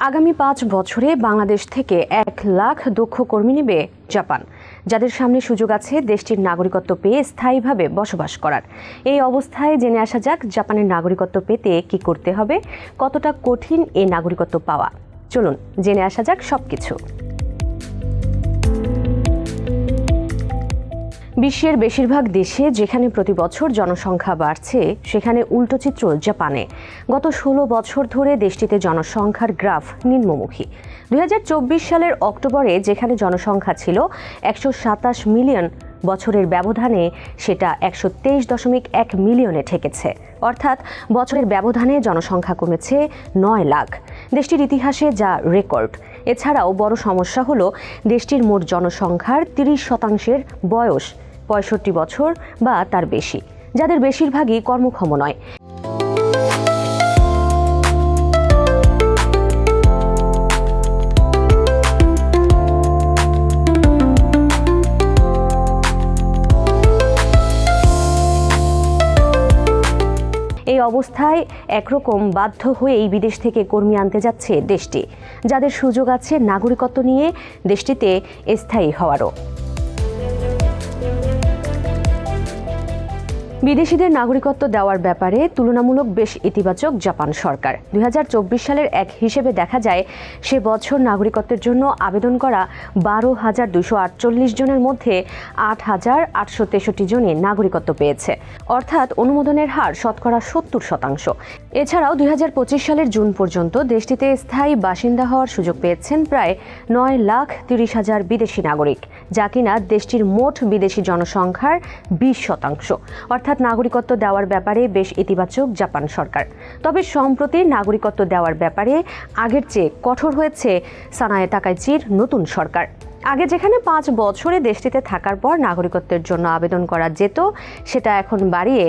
আগামী 5 বছরে বাংলাদেশ থেকে 1 লাখ দক্ষ কর্মী নেবে জাপান, যাদের সামনে সুযোগ আছে দেশটির নাগরিকত্ব পেয়ে স্থায়ীভাবে বসবাস করার। এই অবস্থায় জেনে আসা যাক জাপানের নাগরিকত্ব পেতে কি করতে হবে, কতটা কঠিন এই নাগরিকত্ব পাওয়া। চলুন জেনে আসা যাক সবকিছু। বিশ্বের বেশিরভাগ দেশে যেখানে প্রতি বছর জনসংখ্যা বাড়ছে, সেখানে উল্টো চিত্র জাপানে। গত 16 বছর ধরে দেশটিতে জনসংখ্যার গ্রাফ নিম্নমুখী। 2024 সালের অক্টোবরে যেখানে জনসংখ্যা ছিল 127 মিলিয়ন, বছরের ব্যবধানে সেটা 123.1 মিলিয়নে ঠেকেছে। অর্থাৎ বছরের ব্যবধানে জনসংখ্যা কমেছে 9 লাখ। দেশটির ইতিহাসে যা রেকর্ড। এছাড়াও বড় সমস্যা হলো দেশটির মোট জনসংখ্যার 30% বয়স 65 বছর বা তার বেশি, যাদের বেশিরভাগই কর্মক্ষম নয়। এই অবস্থায় একরকম বাধ্য হয়েই বিদেশ থেকে কর্মী আনতে যাচ্ছে দেশটি, যাদের সুযোগ আছে নাগরিকত্ব নিয়ে দেশটিতে স্থায়ী হওয়ারও। বিদেশিদের নাগরিকত্ব দেওয়ার ব্যাপারে তুলনামূলক বেশ ইতিবাচক জাপান সরকার। 2024 সালের এক হিসেবে দেখা যায়, সে বছর নাগরিকত্বের জন্য আবেদন করা 12,248 জনের মধ্যে 8,863 জনই নাগরিকত্ব পেয়েছে, অর্থাৎ অনুমোদনের হার শতকরা 70%। এছাড়াও 2025 সালের জুন পর্যন্ত দেশটিতে স্থায়ী বাসিন্দা হওয়ার সুযোগ পেয়েছেন প্রায় 9,30,000 বিদেশি নাগরিক, যা কিনা দেশটির মোট বিদেশি জনসংখ্যার 20%। অর্থাৎ নাগরিকত্ব দেওয়ার ব্যাপারে বেশ ইতিবাচক জাপান সরকার। তবে সম্প্রতি নাগরিকত্ব দেওয়ার ব্যাপারে আগের চেয়ে কঠোর হয়েছে সানায়ে তাকাইচির নতুন সরকার। আগে যেখানে 5 বছরে দেশটিতে থাকার পর নাগরিকত্বের জন্য আবেদন করা যেত, সেটা এখন বাড়িয়ে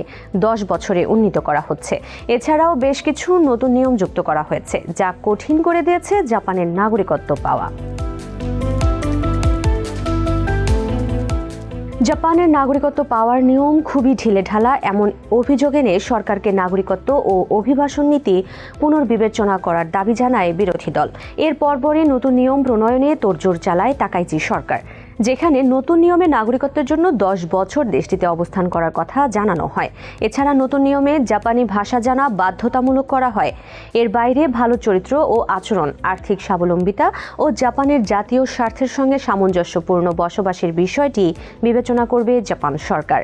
10 বছরে উন্নীত করা হচ্ছে। এছাড়াও বেশ কিছু নতুন নিয়ম যুক্ত করা হয়েছে, যা কঠিন করে দিয়েছে জাপানের নাগরিকত্ব পাওয়া। জাপানের নাগরিকত্ব পাওয়ার নিয়ম খুবই ঢিলেঢালা, এমন অভিযোগ এনে সরকারকে নাগরিকত্ব ও অভিবাসন নীতি পুনর্বিবেচনা করার দাবি জানায় বিরোধী দল। এর পরপরই নতুন নিয়ম প্রণয়নে তোড়জোড় চালায় তাকাইচি সরকার, যেখানে নতুন নিয়মে নাগরিকত্বের জন্য 10 বছর দেশটিতে অবস্থান করার কথা জানানো হয়। এছাড়া নতুন নিয়মে জাপানি ভাষা জানা বাধ্যতামূলক করা হয়। এর বাইরে ভালো চরিত্র ও আচরণ, আর্থিক স্বাবলম্বিতা ও জাপানের জাতীয় স্বার্থের সঙ্গে সামঞ্জস্যপূর্ণ বসবাসের বিষয়টি বিবেচনা করবে জাপান সরকার।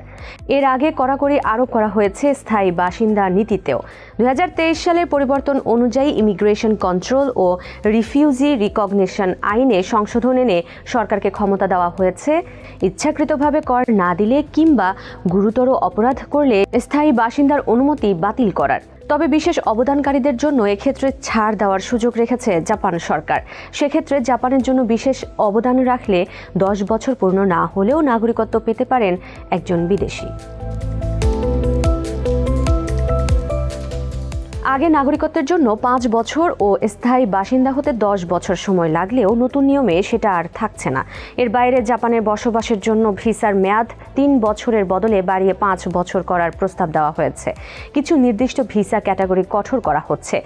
এর আগে কড়াকড়ি আরোপ করা হয়েছে স্থায়ী বাসিন্দা নীতিতেও। 2023 সালের পরিবর্তন অনুযায়ী ইমিগ্রেশন কন্ট্রোল ও রিফিউজি রিকগনিশন আইনে সংশোধন এনে সরকারকে ক্ষমতা দেওয়া হয়েছে ইচ্ছাকৃতভাবে কর না দিলে কিংবা গুরুতর অপরাধ করলে স্থায়ী বাসিন্দার অনুমতি বাতিল করার। তবে বিশেষ অবদানকারীদের জন্য এক্ষেত্রে ছাড় দেওয়ার সুযোগ রেখেছে জাপান সরকার। সেক্ষেত্রে জাপানের জন্য বিশেষ অবদান রাখলে 10 বছর পূর্ণ না হলেও নাগরিকত্ব পেতে পারেন একজন বিদেশি। আগে নাগরিকত্বের জন্য 5 বছর ও স্থায়ী বাসিন্দা হতে 10 বছর সময় লাগলেও নতুন নিয়মে সেটা আর থাকছে না। এর বাইরে জাপানের বসবাসের জন্য ভিসার মেয়াদ 3 বছরের বদলে বাড়িয়ে 5 বছর করার প্রস্তাব দেওয়া হয়েছে। কিছু নির্দিষ্ট ভিসা ক্যাটাগরি কঠোর করা হচ্ছে।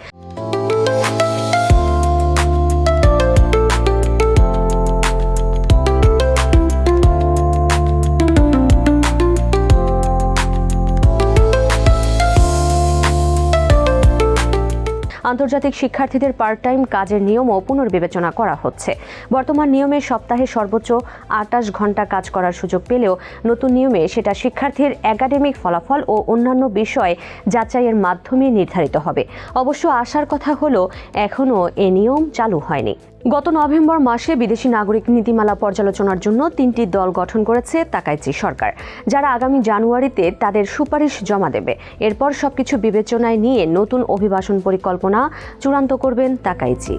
আন্তর্জাতিক শিক্ষার্থীদের পার্ট টাইম কাজের নিয়মও পুনর্বিবেচনা করা হচ্ছে। বর্তমান নিয়মে সপ্তাহে সর্বোচ্চ 28 ঘন্টা কাজ করার সুযোগ পেলেও নতুন নিয়মে সেটা শিক্ষার্থীর একাডেমিক ফলাফল ও অন্যান্য বিষয় যাচাইয়ের মাধ্যমে নির্ধারিত হবে। অবশ্য আশার কথা হলো, এখনও এ নিয়ম চালু হয়নি। গত নভেম্বর মাসে বিদেশি নাগরিক নীতিমালা পর্যালোচনার জন্য 3টি দল গঠন করেছে তাকাইচি সরকার, যারা আগামী জানুয়ারিতে তাদের সুপারিশ জমা দেবে। এরপর সবকিছু বিবেচনায় নিয়ে নতুন অভিবাসন পরিকল্পনা চূড়ান্ত করবেন তাকাইচি।